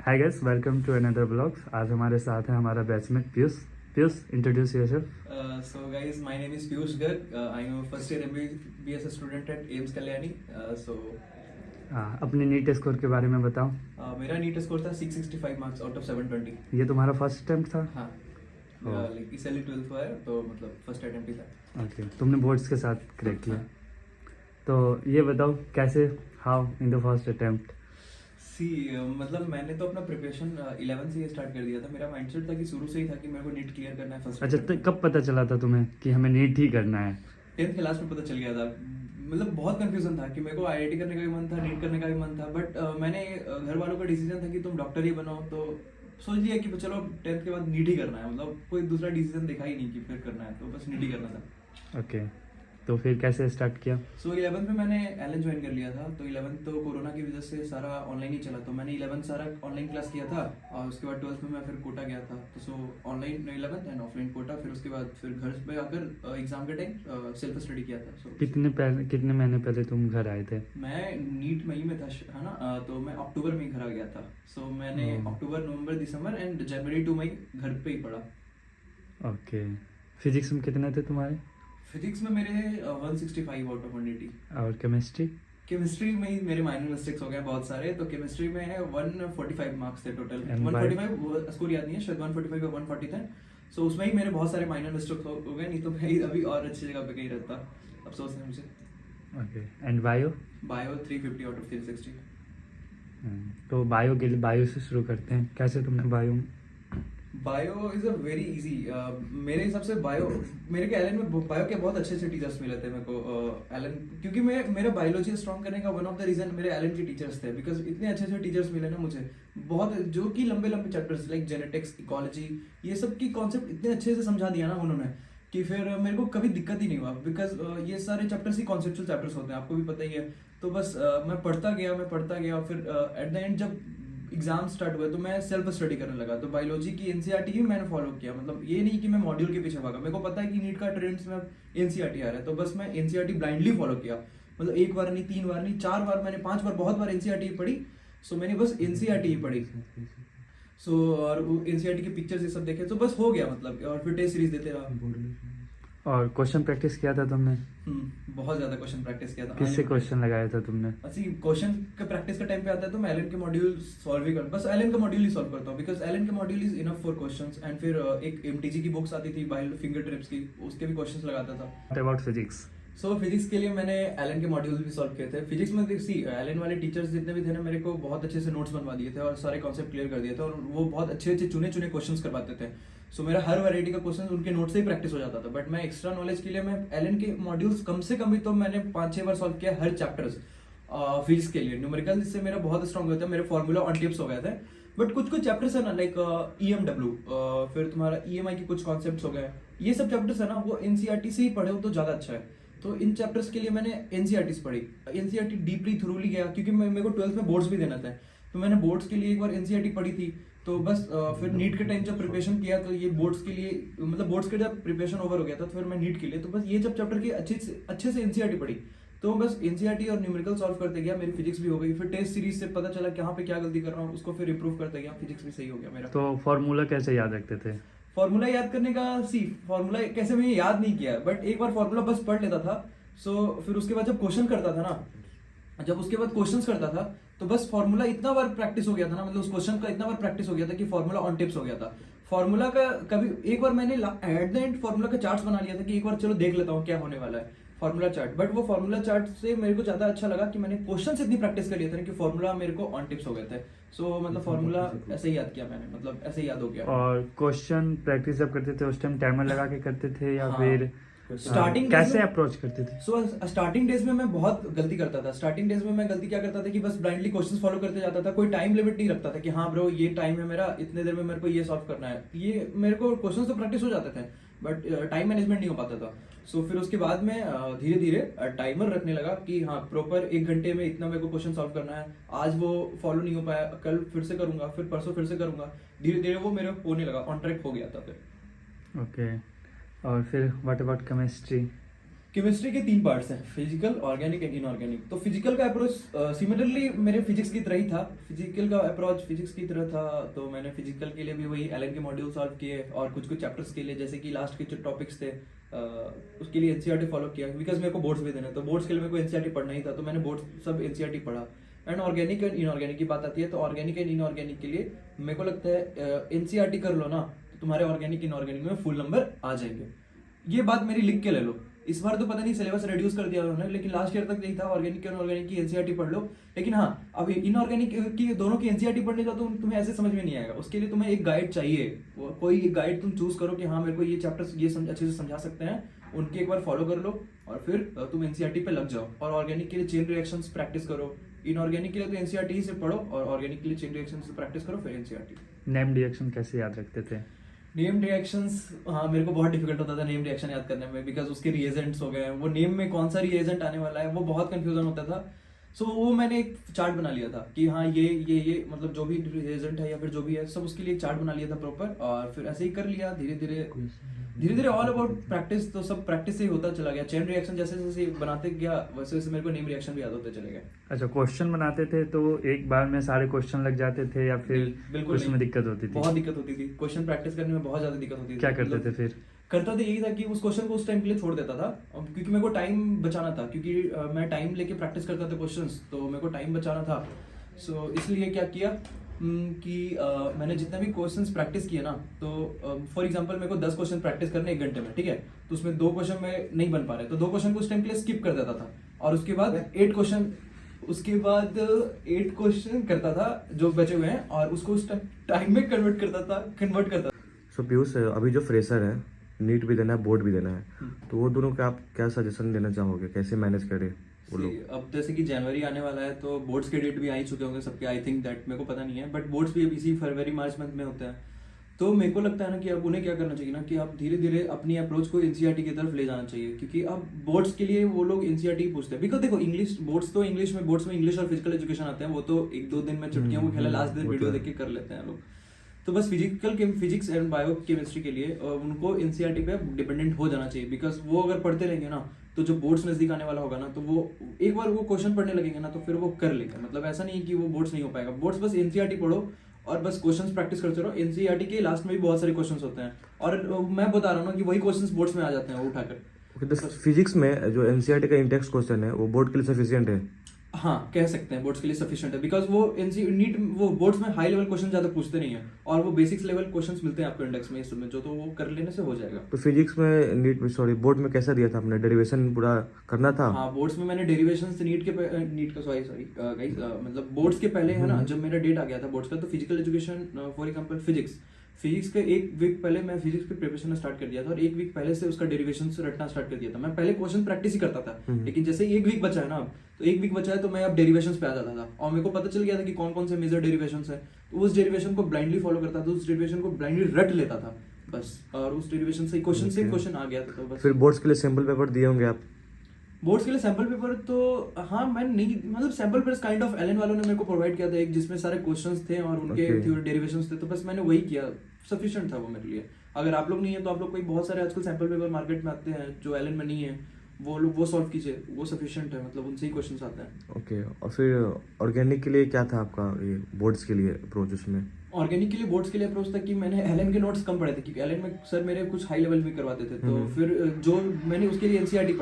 Hi guys, welcome to another blog. आज हमारे साथ है हमारा batchmate Piyush. Piyush, introduce yourself. So guys, my name is Piyush Garg. I'm a first year MBBS student at AIMS Kalyani. अपने NEET score के बारे में बताओ। मेरा नीट स्कोर था 665 मार्क्स आउट ऑफ 720. ये तुम्हारा फर्स्ट अटेम्प्ट था? हाँ, Oh. लाइक इसलिए 12th हुआ है तो मतलब फर्स्ट अटेम्प्ट ही था. ओके, तुमने बोर्ड्स के साथ क्रैक किया। तो ये बताओ कैसे, how in the first attempt? मतलब मैंने तो अपना प्रिपरेशन 11 से ही स्टार्ट कर दिया था. मेरा माइंडसेट था कि शुरू से ही था कि मेरे को नीट क्लियर करना है फर्स्ट. अच्छा, तो कब पता चला था तुम्हें कि हमें नीट ही करना है? 10th के लास्ट में पता चल गया था. मतलब बहुत कंफ्यूजन था कि मेरे को आईआईटी करने का भी मन था, नीट करने का भी मन था. बट मैंने घर वालों का डिसीजन था कि तुम डॉक्टर ही बनो, तो सोच लिया कि चलो 10th के बाद नीट ही करना है. मतलब कोई दूसरा डिसीजन देखा ही नहीं कि फिर करना है, तो बस नीट ही करना था. ओके, तो फिर कैसे स्टार्ट किया? सो 11th में मैंने एलन ज्वाइन कर लिया था. तो 11th तो कोरोना की वजह से सारा ऑनलाइन ही चला, तो मैंने 11th सारा ऑनलाइन क्लास किया था. और उसके बाद 12th में मैं फिर कोटा गया था. तो so online 11th and offline Kota. फिर उसके बाद फिर घर पे आकर एग्जाम के टाइम सेल्फ स्टडी किया था. सो कितने महीने पहले तुम घर आए थे? मैं नीट मई में था, है ना. तो मैं अक्टूबर में ही घर आ गया था. सो मैंने अक्टूबर, नवंबर, दिसंबर एंड जनवरी टू मई घर पे ही पढ़ा. ओके, फिजिक्स में कितने थे तुम्हारे? फिजिक्स में मेरे 165 आउट ऑफ 180. और केमिस्ट्री? केमिस्ट्री में ही मेरे माइनर मिस्टेक्स हो गए बहुत सारे. तो केमिस्ट्री में 145 मार्क्स थे टोटल. And 145 स्कोर याद नहीं है, शायद 145 या 140 थे. सो उसमें ही मेरे बहुत सारे माइनर मिस्टेक्स हो गए. नहीं तो मैं अभी और अच्छी जगह पे कहीं रहता, अफसोस है मुझे. Okay, and bio? Bio 350 out of 360. तो बायो के लिए, बायो से शुरू करते हैं। कैसे तुमने bio? Bio is a very easy. मेरे हिसाब से बायो, मेरे के एलन में बायो के बहुत अच्छे अच्छे टीचर्स मिले थे मेरे को. एलन, क्योंकि मेरा बायोलॉजी स्ट्रॉन्ग करने का वन ऑफ द रीजन मेरे एलन के टीचर्स थे. बिकॉज इतने अच्छे अच्छे टीचर्स मिले ना मुझे, बहुत, जो कि लंबे लंबे चैप्टर्स लाइक जेनेटिक्स, इकोलॉजी, ये सब की कॉन्सेप्ट इतने अच्छे से समझा दिया ना उन्होंने कि फिर मेरे को कभी दिक्कत ही नहीं हुआ. बिकॉज ये सारे चैप्टर्स ही कॉन्सेप्चुअल चैप्टर्स होते हैं, आपको भी पता ही है. तो बस मैं पढ़ता गया. फिर एट द एंड जब एग्जाम स्टार्ट हुए तो मैं सेल्फ स्टडी करने लगा. तो बायोलॉजी की एनसीईआरटी ही मैंने फॉलो किया. मतलब ये नहीं कि मैं मॉड्यूल के पीछे भागा. मेरे को पता है कि नीट का ट्रेंड्स में एनसीईआरटी आ रहा है, तो बस मैं एनसीईआरटी ब्लाइंडली फॉलो किया. मतलब एक बार नहीं, 3 बार नहीं, 4 बार, मैंने 5 बार, बहुत बार एनसीईआरटी पढ़ी. सो मैंने बस एनसीईआरटी ही पढ़ी. सो और एनसीईआरटी के पिक्चर्स ये सब देखे, तो बस हो गया मतलब. और फिर टेस्ट सीरीज देते रहा. और क्वेश्चन प्रैक्टिस किया था तुमने? बहुत ज्यादा क्वेश्चन प्रैक्टिस किया था. किससे क्वेश्चन लगाया था तुमने? अच्छी क्वेश्चन का प्रैक्टिस का टाइम पे आता है तो मैं एलन के मॉड्यूल सॉल्व ही कर, बस एलन का मॉड्यूल ही सॉल्व करता हूँ. बिकॉज एलन का module is enough for questions. And फिर एक एमटीजी की बुक्स आती थी, बायो फिंगर ट्रिप्स की, उसके भी क्वेश्चंस लगाता था. What about physics? So physics के लिए मैंने एलन के मॉड्यूल भी सॉल्व किए थे. फिजिक्स में एलन वाले टीचर्स जितने भी थे ना, मेरे को बहुत अच्छे से नोट्स बनवा दिए थे और सारे कॉन्सेप्ट क्लियर कर दिए थे. और वो बहुत अच्छे अच्छे चुने चुने क्वेश्चंस करवाते थे. सो मेरा हर वैरायटी का क्वेश्चन उनके नोट से ही प्रैक्टिस हो जाता था. बट मैं एक्स्ट्रा नॉलेज के लिए मैं एलन के मॉड्यूल्स कम से कम भी तो मैंने 5-6 बार सॉल्व किया हर चैप्टर्स. फिजिक्स के लिए न्यूमेरिकल, जिससे मेरा बहुत स्ट्रॉन्ग होता है. मेरे फॉर्मूला ऑन टिप्स हो गए थे. बट कुछ चैप्टर्स है ना, लाइक EMW, फिर तुम्हारा EMI के कुछ कॉन्सेप्ट्स हो गए, ये सब चैप्टर्स है ना, वो एनसीईआरटी से ही पढ़े हो तो ज्यादा अच्छा है. तो इन चैप्टर्स के लिए मैंने एनसीईआरटीज पढ़ी. एनसीईआरटी डीपली थ्रूली गया, क्योंकि मेरे को 12th में बोर्ड्स भी देना था. तो मैंने बोर्ड्स के लिए एक बार एनसीईआरटी पढ़ी थी. तो बस फिर नीट के टाइम जब प्रिपरेशन किया तो ये बोर्ड्स के लिए, मतलब बोर्ड्स के जब प्रिपरेशन ओवर हो गया था तो फिर मैं नीट के लिए, तो बस ये जब चैप्टर की अच्छे से एनसीईआरटी पढ़ी, तो बस एनसीईआरटी और न्यूमेरिकल सॉल्व करते गया. मेरी फिजिक्स भी हो गई. फिर टेस्ट सीरीज से पता चला कहाँ पे क्या गलती कर रहा हूँ, उसको फिर इंप्रूव करते गया. फिजिक्स भी सही हो गया मेरा. तो फॉर्मूला कैसे याद रखते थे? फॉर्मूला याद करने का, फॉर्मूला कैसे मैंने याद नहीं किया, बट एक बार फॉर्मूला बस पढ़ लेता था. सो फिर उसके बाद जब क्वेश्चन करता था ना, जब उसके बाद क्वेश्चंस करता था, तो बस फॉर्मूला इतना बार प्रैक्टिस हो गया था ना, मतलब उस क्वेश्चन का इतना बार प्रैक्टिस हो गया था कि फॉर्मूला ऑन टिप्स हो गया था. फॉर्मूला का कभी एक बार मैंने एट द एंड फॉर्मूला का चार्ट्स बना लिया था कि एक बार चलो देख लेता हूँ क्या होने वाला है फॉर्मूला चार्ट. बट वो फॉर्मूला चार्ट से मेरे को ज्यादा अच्छा लगा कि मैंने क्वेश्चन इतनी प्रैक्टिस कर लिया था कि फॉर्मूला मेरे को ऑन टिप्स हो गए थे. सो मतलब फॉर्मूला ऐसे ही याद किया मैंने, मतलब ऐसे ही याद हो गया. और क्वेश्चन प्रैक्टिस जब करते थे उस टाइम टाइमर लगा के करते थे या हाँ. फिर स्टार्टिंग कैसे अप्रोच करते थे? सो स्टार्टिंग डेज में मैं बहुत गलती करता था. स्टार्टिंग डेज में मैं गलती क्या करता था कि बस ब्लाइंडली क्वेश्चंस फॉलो करते जाता था. कोई टाइम लिमिट नहीं रखता था कि हाँ ब्रो ये टाइम है मेरा, इतने देर में मेरे को ये सॉल्व करना है. ये मेरे को क्वेश्चंस तो प्रैक्टिस हो जाते थे, बट टाइम मैनेजमेंट नहीं हो पाता था. सो फिर उसके बाद में धीरे धीरे टाइमर रखने लगा कि हाँ प्रॉपर 1 घंटे में इतना मेरे को क्वेश्चन सॉल्व करना है. आज वो फॉलो नहीं हो पाया, कल फिर से करूंगा, फिर परसों फिर से करूंगा. धीरे धीरे वो मेरे होने लगा, ऑन ट्रैक हो गया था फिर. ओके, और फिर व्हाट अबाउट केमिस्ट्री? केमिस्ट्री के 3 पार्ट्स हैं, फिजिकल, ऑर्गेनिक एंड इनऑर्गेनिक। तो फिजिकल का अप्रोच सिमिलरली मेरे फिजिक्स की तरह ही था, फिजिकल का अप्रोच फिजिक्स की तरह था। तो मैंने फिजिकल के लिए भी वही एलन के मॉड्यूल सॉल्व किए और कुछ कुछ चैप्टर्स के लिए जैसे कि लास्ट के जो टॉपिक्स थे उसके लिए एनसीईआरटी फॉलो किया, बिकॉज मेरे को बोर्ड्स भी देने, तो बोर्ड्स के लिए मेरे को एनसीईआरटी पढ़ना ही था, तो मैंने बोर्ड्स सब एनसीईआरटी पढ़ा। एंड ऑर्गेनिक एंड इनऑर्गेनिक की बात आती है, तो ऑर्गेनिक एंड इनऑर्गेनिक के लिए मेरे को लगता है एनसीईआरटी कर लो ना तो तुम्हारे ऑर्गेनिक इनऑर्गेनिक में फुल नंबर आ जाएंगे। ये बात मेरी लिख के ले लो। इस बार तो पता नहीं सिलेबस रिड्यूस कर दिया उन्होंने, लेकिन लास्ट ईयर तक यही था, ऑर्गेनिक और ऑर्गेनिक की एनसीईआरटी पढ़ लो। लेकिन हाँ, अभी इनऑर्गेनिक की दोनों की एनसीईआरटी पढ़ने का तो तुम्हें ऐसे समझ में नहीं आएगा। उसके लिए तुम्हें एक गाइड चाहिए, कोई एक गाइड तुम चूज करो कि हाँ मेरे को ये चैप्टर्स ये अच्छे से समझा सकते हैं, उनके एक बार फॉलो कर लो और फिर तुम एनसीईआरटी पे लग जाओ। और ऑर्गेनिक के लिए चेन रिएक्शंस प्रैक्टिस करो, इनऑर्गेनिक के लिए तो एनसीईआरटी से पढ़ो और ऑर्गेनिक के लिए चेन रिएक्शंस से प्रैक्टिस करो, फिर एनसीईआरटी। नेम रिएक्शन कैसे याद रखते थे? नेम रिएक्शंस, हाँ मेरे को बहुत डिफिकल्ट होता था नेम रिएक्शन याद करने में, बिकॉज उसके रिएजेंट्स हो गए, वो नेम में कौन सा रिएजेंट आने वाला है वो बहुत कंफ्यूजन होता था। सो वो मैंने एक चार्ट बना लिया था कि हाँ ये मतलब जो भी रिएजेंट है या फिर जो भी है सब उसके लिए एक चार्ट बना लिया था प्रॉपर, और फिर ऐसे ही कर लिया धीरे धीरे ऑल अबाउट प्रैक्टिस। तो सब प्रैक्टिस से ही होता चला गया। चेन रिएक्शन जैसे जैसे बनाते गया वैसे वैसे मेरे को नेम रिएक्शन भी याद होते चले गए। अच्छा, क्वेश्चन बनाते थे तो एक बार में सारे क्वेश्चन लग जाते थे या फिर बिल्कुल उसमें दिक्कत होती थी? बहुत दिक्कत होती थी, क्वेश्चन प्रैक्टिस करने में बहुत ज्यादा दिक्कत होती थी। क्या करते थे फिर? करता तो यही था कि उस क्वेश्चन को उस टाइम के लिए छोड़ देता था, क्योंकि मेरे को टाइम बचाना था, क्योंकि मैं टाइम लेके प्रैक्टिस करता था क्वेश्चंस, तो मेरे को टाइम बचाना था। सो इसलिए क्या किया कि मैंने जितने भी क्वेश्चंस प्रैक्टिस किए ना, तो फॉर एग्जांपल मेरे को 10 क्वेश्चन प्रैक्टिस करने 1 घंटे में, ठीक है, तो उसमें 2 क्वेश्चन में नहीं बन पा रहे, तो 2 क्वेश्चन को उस टाइम के लिए स्किप कर देता था, और उसके बाद 8 क्वेश्चन करता था जो बचे हुए हैं, और उसको उस टाइम में कन्वर्ट करता था। सो पीयूष, अभी जो फ्रेशर है, नीट भी देना है, बोर्ड भी देना है, तो वो दोनों का आप क्या सजेशन देना चाहोगे, कैसे मैनेज करें वो लोग? अब जैसे कि जनवरी आने वाला है तो बोर्ड्स के डेट भी आ ही चुके होंगे सबके, आई थिंक दैट, मेरे को पता नहीं है, बट बोर्ड्स भी अब इसी फरवरी मार्च मंथ में होते हैं। तो मेरे को लगता है ना कि अब उन्हें क्या करना चाहिए ना कि आप धीरे धीरे अपनी अप्रोच को एनसीईआरटी की तरफ ले जाना चाहिए, क्योंकि अब बोर्ड्स के लिए वो लोग एनसीईआरटी पूछते हैं। बिकॉज देखो इंग्लिश बोर्ड्स तो बोर्ड्स में इंग्लिश और फिजिकल एजुकेशन आते हैं, वो तो 1-2 दिन में चुटकियों को खेला, लास्ट दिन वीडियो देख के कर लेते हैं लोग। तो बस फिजिक्स एंड बायो केमिस्ट्री के लिए उनको एनसीईआरटी पे डिपेंडेंट हो जाना चाहिए, बिकॉज वो अगर पढ़ते रहेंगे ना तो जो बोर्ड्स नजदीक आने वाला होगा ना, तो वो एक बार वो क्वेश्चन पढ़ने लगेंगे ना तो फिर वो कर लेंगे। मतलब ऐसा नहीं है कि वो बोर्ड्स नहीं हो पाएगा, बोर्ड्स बस एनसीईआरटी पढ़ो और बस क्वेश्चंस प्रैक्टिस करते रहो। एनसीईआरटी के लास्ट में भी बहुत सारे क्वेश्चंस होते हैं, और मैं बता रहा हूँ ना कि वही क्वेश्चंस बोर्ड्स में आ जाते हैं वो उठाकर। ओके, तो फिजिक्स में जो एनसीईआरटी का इंडेक्स क्वेश्चन है वो बोर्ड के लिए सफिशिएंट है? हाँ, कह सकते हैं बोर्ड्स के लिए सफिशिएंट है, बिकॉज वो नीट वो बोर्ड्स में हाई लेवल क्वेश्चन ज्यादा पूछते नहीं है, और वो बेसिक्स लेवल क्वेश्चंस मिलते हैं आपको इंडेक्स में इस समय जो, तो वो कर लेने से हो जाएगा। तो फिजिक्स में बोर्ड में कैसा दिया था आपने? डेरिवेशन पूरा करना था? हाँ, बोर्ड्स में मैंने डेरिवेशन से नीट का सॉरी गाइस, मतलब बोर्ड्स के पहले है ना, जब मेरा डेट आ गया था बोर्ड्स का, तो physical education for example physics के 1 वीक पहले मैं फिजिक्स पे प्रिपरेशन स्टार्ट कर दिया था, और 1 वीक पहले से उसका डेरिवेशन से रटना स्टार्ट कर दिया था। मैं पहले क्वेश्चन प्रैक्टिस ही करता था, लेकिन जैसे 1 वीक बचा है ना, तो 1 वीक बचा है तो मैं अब डेरिवेशंस पे आ जाता था, और मेरे को पता चल गया था कि कौन कौन से मेजर डेरिवेशंस है, तो उस डेरिवेशन को ब्लाइंडली फॉलो करता था, उस डेरिवेशन को ब्लाइंडली रट लेता था बस, और उस डेरिवेशन से क्वेश्चन आ गया था। तो बस फिर बोर्ड्स के लिए सैंपल पेपर दिए होंगे आप? बोर्ड्स के लिए सैंपल पेपर तो हाँ मैंने नहीं, मतलब sample paper kind of Allen वालों ने मेरे को प्रोवाइड किया था एक, जिसमें सारे क्वेश्चंस थे और उनके डेरिवेशंस थे, तो बस मैंने वही किया, सफिशिएंट था वो मेरे लिए। अगर आप लोग नहीं है तो आप लोग कोई बहुत सारे आजकल सैंपल पेपर मार्केट में आते हैं जो एलन में नहीं है, वो लोग वो सॉल्व कीजिए, वो सफिशिएंट है, मतलब उनसे ही क्वेश्चंस आते हैं। ओके, और फिर ऑर्गेनिक के लिए क्या था आपका ये बोर्ड्स के लिए अप्रोच? उसमें ऑर्गेनिक के लिए बोर्ड्स के लिए अप्रोच था कि मैंने एलन के नोट्स कम पढ़े थे, क्योंकि एलन में सर मेरे कुछ हाई लेवल भी करवाते थे, तो फिर जो मैंने उसके लिए एनसीईआरटी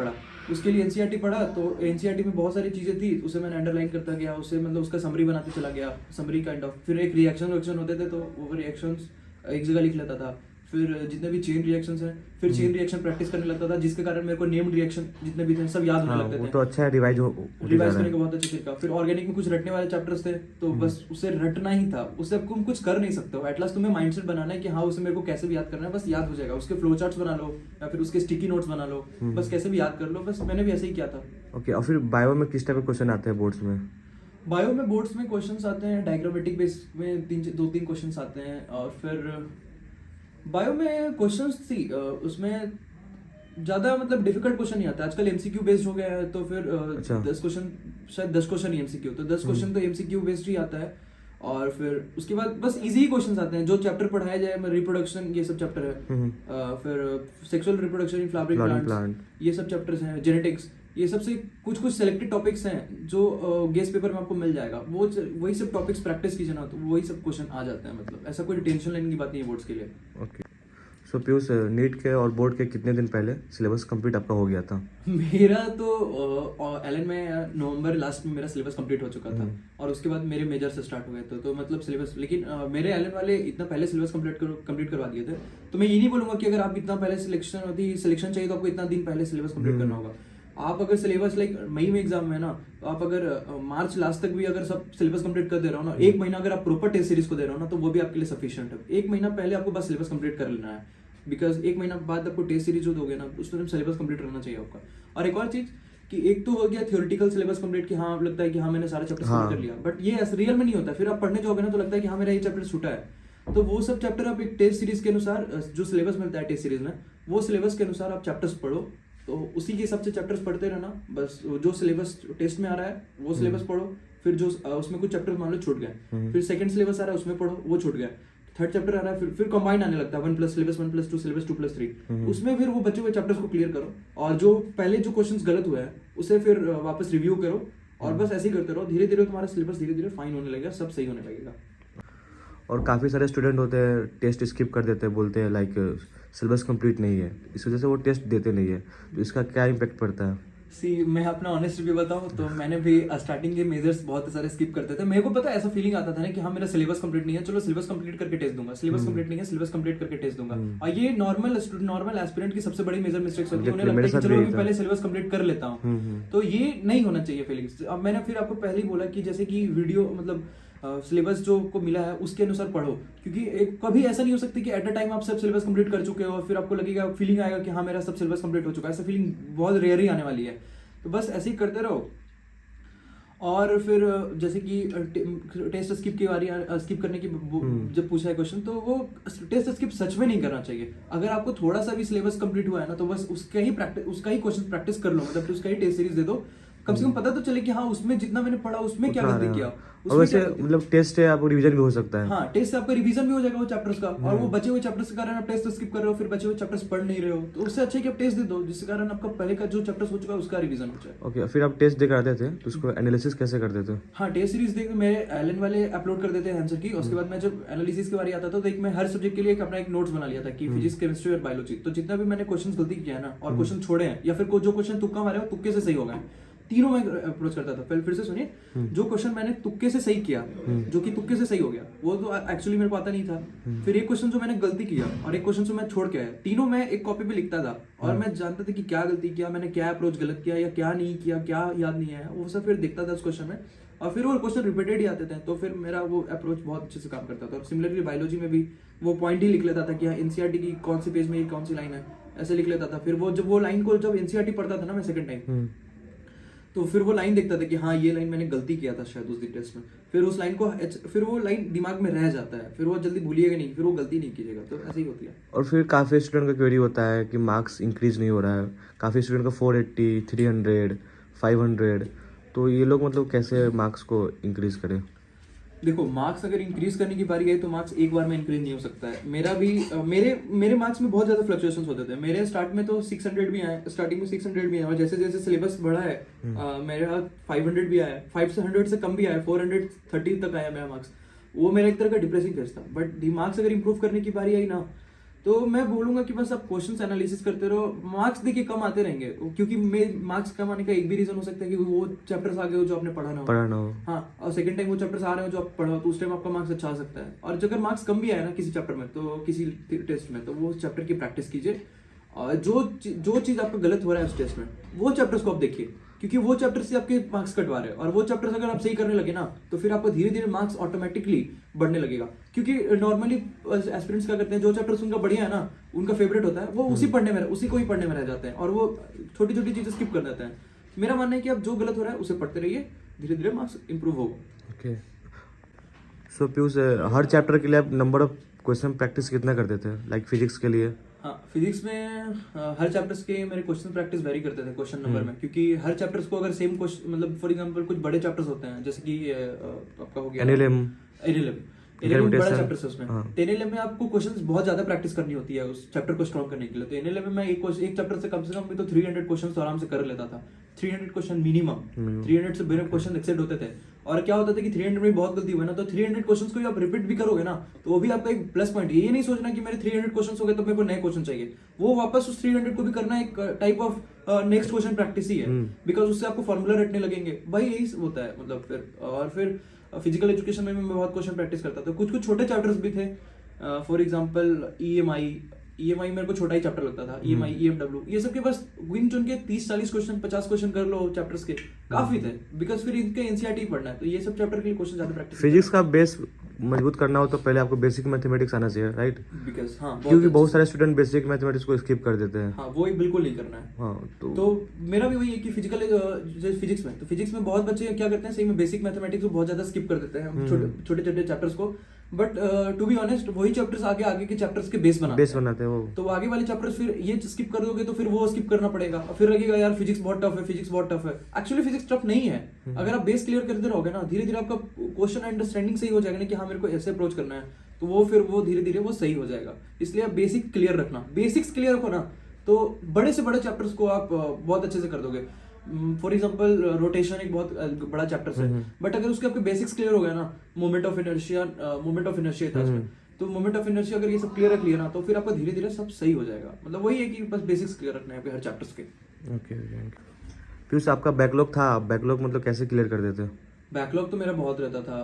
पढ़ा, तो एनसीईआरटी में बहुत सारी चीजें थी, उसे मैंने अंडरलाइन करता गया, उसे मतलब उसका समरी बनाते चला गया, समरी काइंड ऑफ। फिर एक रिएक्शन होते थे तो वो रिएक्शंस एक जगह लिख लेता था, फिर जितने भी चेन रिएक्शंस हैं, फिर चेन रिएक्शन प्रैक्टिस करने लगता था, जिसके कारण मेरे को नेम्ड रिएक्शन जितने भी थे सब याद होने लगते थे। वो तो अच्छा है, रिवाइज करने का बहुत अच्छा तरीका। फिर ऑर्गेनिक में कुछ रटने वाले चैप्टर्स थे, तो बस उसे रटना ही था, उससे तुम कुछ कर नहीं सकते हो, एटलास्ट तुम्हें माइंडसेट बनाना है कि हाँ उसे मेरे को कैसे भी याद करना है, बस याद हो जाएगा। उसके फ्लो चार्ट्स बना लो या फिर उसके स्टिकी नोट्स बना लो, बस कैसे भी याद कर लो, बस मैंने भी ऐसे ही किया था। ओके, और फिर बायो में किस टाइप के क्वेश्चन आते हैं बोर्ड्स में? बायो में बोर्ड्स में क्वेश्चंस आते हैं डायग्रामेटिक बेस में 2-3 क्वेश्चंस आते हैं, और फिर बायो में क्वेश्चंस थी उसमें ज्यादा मतलब डिफिकल्ट क्वेश्चन नहीं आता, आजकल एमसीक्यू बेस्ड हो गया है, तो फिर 10 क्वेश्चन, शायद 10 क्वेश्चन ही एमसीक्यू, तो 10 क्वेश्चन तो एमसीक्यू बेस्ड ही आता है। और फिर उसके बाद बस इजी ही क्वेश्चंस आते हैं जो चैप्टर पढ़ाया जाए, रिप्रोडक्शन ये सब चैप्टर है, फिर sexual reproduction in flowering plants ये सब चैप्टर्स हैं, जेनेटिक्स, ये सबसे कुछ कुछ सेलेक्टेड टॉपिक्स हैं जो गेस्ट पेपर में आपको मिल जाएगा, वो वही सब टॉपिक्स प्रैक्टिस कीजिए ना तो वही सब क्वेश्चन आ जाते हैं। मतलब ऐसा कोई टेंशन लेने की बात नहीं है बोर्ड्स के लिए। ओके, सो पीयूष, नीट के और बोर्ड के कितने दिन पहले सिलेबस कंप्लीट आपका हो गया था? मेरा तो एलन में नवंबर लास्ट में मेरा सिलेबस कंप्लीट हो चुका था और उसके बाद मेरे मेजर से स्टार्ट हो गए थे, तो मतलब सिलेबस, लेकिन मेरे एलन वाले इतना पहले सिलेबस कंप्लीट करवा दिए थे। तो मैं ये नहीं बोलूंगा कि अगर आप इतना पहले सिलेक्शन चाहिए तो आपको इतना दिन पहले सिलेबस कंप्लीट करना होगा। आप अगर सिलेबस लाइक मई में एग्जाम है ना, तो आप अगर मार्च लास्ट तक भी अगर सब सिलेबस कंप्लीट कर दे रहे हो ना, एक महीना अगर आप प्रॉपर टेस्ट सीरीज को दे रहे हो ना, तो वो भी आपके लिए सफिशिएंट है। एक महीना पहले आपको बस सिलेबस कंप्लीट कर लेना है, बिकॉज एक महीना बाद आपको टेस्ट सीरीज जो दोगे ना उसमें सिलेबस कंप्लीट करना चाहिए आपका। और एक और चीज कि एक तो हो गया थियोरेटिकल सिलेबस कंप्लीट कि हाँ लगता है कि हाँ मैंने सारे चैप्टर कंप्लीट कर लिया, बट ये रियल में नहीं होता। फिर आप पढ़ने जाओगे ना तो लगता है कि हाँ मेरा ये चैप्टर छूटा है, तो वो सब चैप्टर आप एक टेस्ट सीरीज के अनुसार जो सिलेबस मिलता है टेस्ट सीरीज में, वो सिलेबस के अनुसार आप चैप्टर्स पढ़ो, तो उसी के हिसाब से चैप्टर्स पढ़ते रहना। बस जो सिलेबस टेस्ट में आ रहा है वो सिलेबस पढ़ो, फिर जो उसमें कुछ चैप्टर मान लो छूट गए, फिर सेकंड सिलेबस आ रहा है उसमें पढ़ो, वो छूट गया, थर्ड चैप्टर आ रहा है फिर कंबाइन आने लगता है 1+ सिलेबस 1+2 सिलेबस 2+3, उसमें फिर वो बचे हुए चैप्टर्स को क्लियर करो और जो पहले जो क्वेश्चंस गलत हुए हैं उसे फिर वापस रिव्यू करो और बस ऐसे ही करते रहो। धीरे धीरे तुम्हारा सिलेबस धीरे धीरे फाइन होने लगेगा, सब सही होने लगेगा। और काफ़ी सारे स्टूडेंट होते हैं टेस्ट स्किप कर देते हैं, बोलते हैं लाइक सिलेबस कंप्लीट नहीं है, इस वजह से वो टेस्ट देते नहीं है, तो इसका क्या इम्पैक्ट पड़ता है? मैं अपना ऑनेस्ट रिव्यू बताऊं तो मैंने भी स्टार्टिंग के मेजर्स बहुत सारे स्किप करते थे। मेरे को पता है ऐसा फीलिंग आता था ना कि हाँ मेरा सिलेबस कंप्लीट नहीं है, चलो सिलेबस कंप्लीट करके टेस्ट दूंगा, सिलेबस कंप्लीट नहीं है सिलेबस कंप्लीट करके टेस्ट दूंगा। और ये नॉर्मल एस्पिरेंट की सबसे बड़ी मेजर मिस्टेक्स होती है, उन्हें लगता है कि चलो मैं पहले सिलेबस कंप्लीट कर लेता हूँ, तो ये नहीं होना चाहिए फीलिंग्स। अब मैंने फिर आपको पहले ही बोला कि जैसे कि वीडियो मतलब सिलेबस जो को मिला है उसके अनुसार पढ़ो, क्योंकि कभी ऐसा नहीं हो सकता कि एट अ टाइम आप सब सिलेबस कंप्लीट कर चुके हो और फिर आपको लगेगा फीलिंग आएगा कि हाँ मेरा सब सिलेबस कंप्लीट हो चुका है, ऐसा फीलिंग बहुत रेयर ही आने वाली है। तो बस ऐसे ही करते रहो। और फिर जैसे कि टेस्ट स्किप की बारी स्किप करने की जब पूछा है क्वेश्चन, तो वो टेस्ट स्किप सच में नहीं करना चाहिए। अगर आपको थोड़ा सा भी सिलेबस कंप्लीट हुआ है ना, तो बस उसका ही क्वेश्चन प्रैक्टिस कर लो, मतलब उसका ही टेस्ट सीरीज दे दो, कम से कम पता तो चले कि हाँ उसमें जितना मैंने पढ़ा उसमें क्या गलती किया। और वैसे मतलब टेस्ट है आपको रिवीजन भी हो सकता है। हाँ, टेस्ट से आपका रिवीजन भी हो जाएगा वो चैप्टर्स का, और वो बचे हुए चैप्टर्स के कारण आप टेस्ट स्किप कर रहे हो, फिर बचे हुए चैप्टर्स पढ़ नहीं रहे हो, तो उससे अच्छा है कि आप टेस्ट दे दो, जिसके कारण आपका पहले का जो चैप्टर्स हो चुका है उसका रिवीजन हो जाए। ओके, फिर आप टेस्ट दे कर आते थे तो उसको एनालिसिस कैसे करते थे? हाँ, टेस्ट सीरीज देख मेरे एलन वाले अपलोड कर देते हैं आंसर की, उसके बाद मैं जब एनालिसिस के बारे आता था तो एक मैं हर सब्जेक्ट के लिए अपना एक नोट्स बना लिया था कि फिजिक्स, केमिस्ट्री और बायोलॉजी, तो जितना भी मैंने क्वेश्चन गलती किया है ना और क्वेश्चन छोड़े हैं या फिर जो क्वेश्चन तुक्का मारे हो तुक्के से सही हो गए, तीनों में अप्रोच करता था। पहले फिर से सुनिए, जो क्वेश्चन मैंने तुक्के से सही किया, जो कि तुक्के से सही हो गया, वो तो एक्चुअली मेरे को आता नहीं था। फिर एक क्वेश्चन जो मैंने गलती किया और एक क्वेश्चन जो मैं छोड़ के आया, तीनों मैं एक कॉपी पे लिखता था और मैं जानता था कि क्या गलती किया मैंने, क्या अप्रोच गलत किया या क्या नहीं किया, क्या याद नहीं आया, वो सब फिर देखता था उस क्वेश्चन में, और फिर वो क्वेश्चन रिपीटेड ही आते थे, तो फिर मेरा वो अप्रोच बहुत अच्छे से काम करता था। और सिमिलरली बायोलॉजी में भी वो पॉइंट ही लिख लेता था कि हाँ एनसीईआरटी की कौन सी पेज में ये कौन सी लाइन है, ऐसे लिख लेता था। फिर वो जब वो लाइन को जब एनसीईआरटी पढ़ता था ना मैं सेकंड टाइम, तो फिर वो लाइन देखता था कि हाँ ये लाइन मैंने गलती किया था शायद उस दिन टेस्ट में, फिर उस लाइन को फिर वो लाइन दिमाग में रह जाता है, फिर वो जल्दी भूलिएगा नहीं, फिर वो गलती नहीं कीजिएगा, तो ऐसे ही होती है। और फिर काफ़ी स्टूडेंट का क्वेरी होता है कि मार्क्स इंक्रीज नहीं हो रहा है, काफ़ी स्टूडेंट का 480, 300, 500, तो ये लोग मतलब कैसे मार्क्स को इंक्रीज करें? देखो, मार्क्स अगर इंक्रीज करने की बारी आई तो मार्क्स एक बार में इंक्रीज नहीं हो सकता है। मेरा भी मेरे मार्क्स में बहुत ज्यादा फ्लक्चुएशंस होते थे। मेरे स्टार्ट में तो 600 भी आए, स्टार्टिंग में 600 भी आए, और जैसे जैसे सिलेबस बढ़ा है मेरा 500 भी आया, 500 से कम भी आया, 430 तक आया मेरा मार्क्स। वो मेरा एक तरह का डिप्रेसिंग फेज था। बट मार्क्स अगर इंप्रूव करने की बारी आई ना, तो मैं बोलूंगा कि बस आप क्वेश्चंस एनालिसिस करते रहो। मार्क्स देखिए कम आते रहेंगे, क्योंकि मार्क्स कम आने का एक भी रीजन हो सकता है कि वो चैप्टर्स आ गए हो जो आपने पढ़ा ना हो। हाँ, और सेकंड टाइम वो चैप्टर्स आ रहे हो जो आप पढ़ा हो, तो उस टाइम आपका मार्क्स अच्छा आ सकता है। और अगर मार्क्स कम भी आया ना किसी चैप्टर में, तो किसी टेस्ट में, तो वो चैप्टर की प्रैक्टिस कीजिए। और जो चीज आपका गलत हो रहा है उस टेस्ट में, वो चैप्टर्स को आप देखिए, क्योंकि वो चैप्टर से आपके मार्क्स कटवा रहे हैं, और वो चैप्टर्स अगर आप सही करने लगे ना, तो फिर आपको धीरे धीरे मार्क्स ऑटोमेटिकली बढ़ने लगेगा। क्योंकि नॉर्मली एस्पिरेंट्स क्या करते हैं, जो चैप्टर्स उनका बढ़िया है ना, उनका फेवरेट होता है, वो उसी को ही पढ़ने में रह जाते हैं, और वो छोटी छोटी चीजें स्किप कर देते हैं। मेरा मानना है कि आप जो गलत हो रहा है उसे पढ़ते रहिए, धीरे धीरे मार्क्स इंप्रूव होगा। ओके, सो पीयूष, हर चैप्टर के लिए आप नंबर ऑफ क्वेश्चन प्रैक्टिस कितना करते थे? लाइक फिजिक्स के लिए? हाँ, फिजिक्स में हर चैप्टर्स के मेरे क्वेश्चन प्रैक्टिस वेरी करते थे क्वेश्चन नंबर में, क्योंकि हर चैप्टर्स को अगर सेम क्वेश्चन, मतलब फॉर एग्जांपल कुछ बड़े चैप्टर्स होते हैं, जैसे कि आपका हो गया एनएलएम, 11 11 बड़ा Gravitation, चैप्टर है उसमें। हाँ। 10-11 में आपको क्वेश्चंस बहुत ज्यादा प्रैक्टिस करनी होती है उस चैप्टर को स्ट्रॉन्ग करने के लिए। तो 11 में मैं एक चैप्टर से कम मैं तो 300 क्वेश्चन तो आराम से कर लेता था। 300 क्वेश्चन मिनिमम, 300 से बिना क्वेश्चन एक्सेप्ट होते थे। और क्या होता था कि 300 में बहुत गलती हुई ना, तो 300 क्वेश्चंस को आप रिपीट भी करोगे ना, तो वो भी आपका एक प्लस पॉइंट है। ये नहीं सोचना कि मेरे 300 क्वेश्चंस हो गए तो मेरे को नए क्वेश्चन चाहिए, वो वापस उस 300 को भी करना एक type of next question practice ही है, बिकॉज उससे आपको फॉर्मूला रटने लगेंगे भाई, यही होता है मतलब। फिर फिजिकल एजुकेशन में भी मैं बहुत क्वेश्चन प्रैक्टिस करता था। कुछ छोटे चैप्टर्स भी थे, फॉर एग्जांपल ईएमआई मेरे को छोटा ही चैप्टर लगता था। ईएमआई, ईएमडब्ल्यू, ये सब के बस गिन चुन के 30-40 क्वेश्चन 50 क्वेश्चन कर लो चैप्टर्स के, काफी थे। बिकॉज फिर इनके एनसीईआरटी पढ़ना है, तो ये सब चैप्टर के लिए क्वेश्चन ज्यादा प्रैक्टिस। फिजिक्स का बेस मजबूत करना हो तो पहले आपको बेसिक मैथमेटिक्स आना चाहिए, राइट? बिकॉज हाँ, क्योंकि बहुत सारे स्टूडेंट बेसिक मैथमेटिक्स को स्किप कर देते हैं। हाँ, वो ही बिल्कुल नहीं करना है। हाँ, तो मेरा भी वही है कि फिजिक्स में बहुत बच्चे क्या करते हैं, सही में बेसिक मैथमेटिक्स को बहुत ज्यादा स्किप कर देते हैं, छोटे छोटे चैप्टर्स को। बट टू बी ऑनेस्ट, वही चैप्टर्स आगे के चैप्टर्स के बेस बनाते हैं वो। तो आगे वाले चैप्टर्स फिर ये स्किप कर दोगे तो फिर वो स्किप करना पड़ेगा, और फिर लगेगा यार फिजिक्स बहुत टफ है। एक्चुअली फिजिक्स टफ नहीं है। अगर आप बेस क्लियर करते रहोगे ना, धीरे धीरे आपका क्वेश्चन अंडरस्टैंडिंग सही हो जाएगा ना कि हाँ मेरे को ऐसे अप्रोच करना है, तो वो फिर वो धीरे धीरे वो सही हो जाएगा। इसलिए आप बेसिक क्लियर रखना, बेसिक्स क्लियर रखो ना, तो बड़े से बड़े चैप्टर्स को आप बहुत अच्छे से कर दोगे। फॉर एग्जाम्पल रोटेशन एक बहुत बड़ा चैप्टर है, बट अगर उसके आपके बेसिक्स क्लियर हो गया ना, मोमेंट ऑफ इनर्शिया था उसमें, तो मोमेंट ऑफ इनर्शिया अगर ये सब क्लियर रख लिया ना, तो फिर आपका धीरे धीरे सब सही हो जाएगा। मतलब वही है कि बस बेसिक्स क्लियर रखना है हर चैप्टर्स के। ओके। फिर आपका बैकलॉग था, बैकलॉग मतलब कैसे क्लियर कर देते? बैकलॉग तो मेरा बहुत रहता था,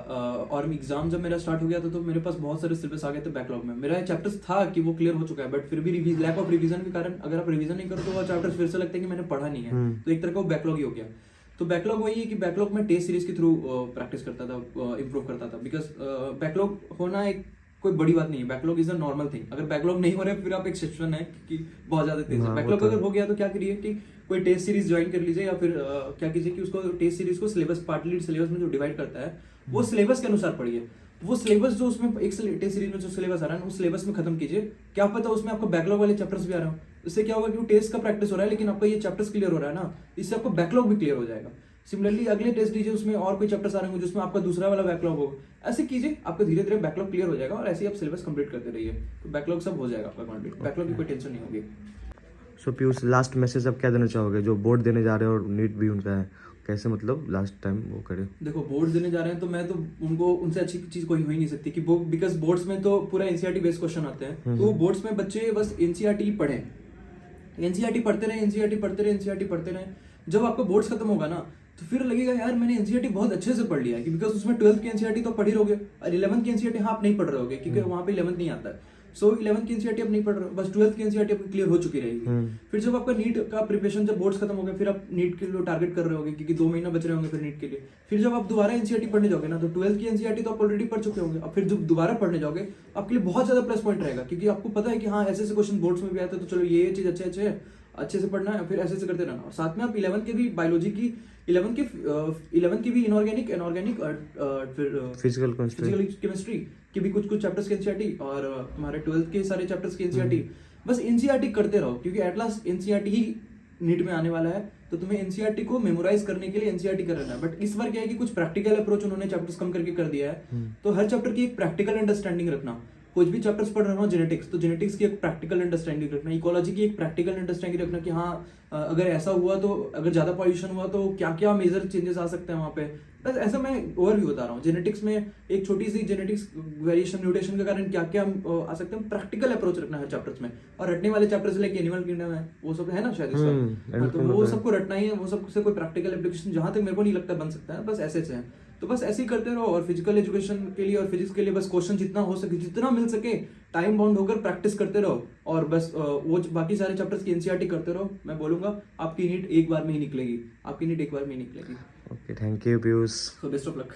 और एग्जाम जब मेरा स्टार्ट हो गया था तो मेरे पास बहुत सारे सिलेबस आ गए थे बैकलॉग में। मेरा चैप्टर्स था कि वो क्लियर हो चुका है, बट फिर भी लैक ऑफ रिवीजन के कारण अगर आप रिवीजन नहीं करो तो वो चैप्टर्स फिर से लगते हैं कि मैंने पढ़ा नहीं है, तो एक तरह का वो बैकलॉग ही हो गया। तो बैकलॉग वही है कि बैकलॉग में टेस्ट सीरीज के थ्रू प्रैक्टिस करता था, इंप्रूव करता था। बिकॉज बैकलॉग होना एक कोई बड़ी बात नहीं है, backlog is a normal thing. अगर बैकलॉग नहीं हो रहा है फिर आप एक्सेप्शन है कि बहुत ज्यादा तेज है। बैकलॉग अगर हो गया तो क्या करिए कि कोई टेस्ट सीरीज ज्वाइन कर लीजिए, या फिर क्या कीजिए कि उसको टेस्ट सीरीज को सिलेबस, पार्टली सिलेबस में जो डिवाइड करता है वो सिलेबस के अनुसार पढ़िए। वो सिलेबस जो उसमें एक टेस्ट सीरीज में जो सिलेबस आ रहा है उस सिलेबस में खत्म कीजिए। क्या पता उसमें आपको बैकलॉग वाले चैप्टर्स भी आ रहे हो, इससे क्या होगा कि वो टेस्ट का प्रैक्टिस हो रहा है लेकिन आपका ये चैप्टर्स क्लियर हो रहा है ना, इससे आपको बैकलॉग भी क्लियर हो जाएगा। सिमिलरली अगले टेस्ट दीजिए, उसमें और कोई चैप्टर्स आ रहे होंगे जिसमें आपका दूसरा वाला बैकलॉग होगा। ऐसे कीजिए, आपका धीरे धीरे बैकलॉग क्लियर हो जाएगा, और ऐसे ही आप सिलेबस कंप्लीट करते रहिए, तो बैकलॉग सब हो जाएगा आपका कंप्लीट। बैकलॉग की कोई टेंशन नहीं होगी। सो पीयूष, लास्ट मैसेज अब क्या देना चाहोगे जो बोर्ड देने जा रहे हैं और नीट भी उनका है, कैसे मतलब लास्ट टाइम वो करे? देखो, बोर्ड देने जा रहे हैं तो मैं तो उनको उनसे अच्छी चीज कोई हो ही नहीं सकती कि वो, बिकॉज बोर्ड्स में तो पूरा एनसीईआरटी बेस्ड क्वेश्चन आते हैं, तो बोर्ड्स में बच्चे बस एनसीईआरटी पढ़े, एनसीईआरटी पढ़ते रहे। जब आपका बोर्ड्स खत्म होगा ना तो फिर लगेगा यार मैंने एनसीईआरटी बहुत अच्छे से पढ़ लिया है, बिकॉज उसमें 12th की एनसीईआरटी तो पढ़ ही रहोगे, और 11th की एनसीईआरटी हाँ आप नहीं पढ़ रहे होगे क्योंकि वहां पे 11th नहीं आता है। सो 11th की एनसीईआरटी आप नहीं पढ़ रहे हो, बस 12th की एनसीईआरटी आपकी क्लियर हो चुकी रहेगी। फिर जब आपका नीट का प्रिपरेशन, जब बोर्ड्स खत्म हो गए, फिर आप नीट के लिए टारगेट कर रहे होगे क्योंकि 2 महीना बच रहे होंगे फिर नीट के लिए। फिर जब आप दोबारा एनसीईआरटी पढ़ने जाओगे ना, तो 12th की एनसीईआरटी तो आप ऑलरेडी पढ़ चुके होंगे, अब फिर जब दोबारा पढ़ने जाओगे आपके लिए बहुत ज्यादा प्लस पॉइंट रहेगा, क्योंकि आपको पता है कि हाँ ऐसे क्वेश्चन बोर्ड्स में भी आते हैं, तो चलो ये चीज अच्छे से पढ़ना है, फिर ऐसे करते रहना। और साथ में आप 11th के भी बायोलॉजी की, 11th की भी इनऑर्गेनिक फिर फिजिकल केमिस्ट्री की भी कुछ चैप्टर्स की एनसीईआरटी, और हमारे 12th के सारे चैप्टर्स की एनसीईआरटी। बस एनसीईआरटी करते रहो, क्योंकि एट लास्ट एनसीईआरटी ही नीट में आने वाला है, तो तुम्हें एनसीईआरटी को मेमोराइज करने के लिए एनसीईआरटी कर रहना है। बट इस बार क्या है कि कुछ प्रैक्टिकल अप्रोच उन्होंने चैप्टर्स कम करके कर दिया है, तो हर चैप्टर की एक प्रैक्टिकल अंडरस्टैंडिंग रखना। कुछ भी चैप्टर्स पढ़ रहे हो जेनेटिक्स, तो जेनेटिक्स की एक प्रैक्टिकल अंडरस्टैंडिंग रखना, इकोलॉजी की एक प्रैक्टिकल अंडरस्टैंडिंग रखना कि हाँ अगर ऐसा हुआ तो, अगर ज्यादा पॉल्यूशन हुआ तो क्या क्या मेजर चेंजेस आ सकते हैं वहां पे। बस ऐसा मैं ओवरव्यू बता रहा हूँ। जेनेटिक्स में एक छोटी सी जेनेटिक्स वेरिएशन, म्यूटेशन के कारण क्या क्या आ सकते हैं, प्रैक्टिकल अप्रोच रखना है चैप्टर्स में। और रटने वाले चैप्टर्स लाइक एनिमल किंगडम है, वो सब है ना शायद इस बार, तो वो सबको रटना ही है, वो सबसे कोई प्रैक्टिकल एप्लीकेशन जहां तक मेरे को नहीं लगता बन सकता है, बस ऐसे है। तो बस ऐसे ही करते रहो, और फिजिकल एजुकेशन के लिए और फिजिक्स के लिए बस क्वेश्चन जितना हो सके, जितना मिल सके, टाइम बाउंड होकर प्रैक्टिस करते रहो, और बस वो बाकी सारे चैप्टर्स की एनसीईआरटी करते रहो। मैं बोलूंगा आपकी नीट एक बार में ही निकलेगी, आपकी नीट एक बार में ही निकलेगी। Okay, thank you Piyush. So best of luck.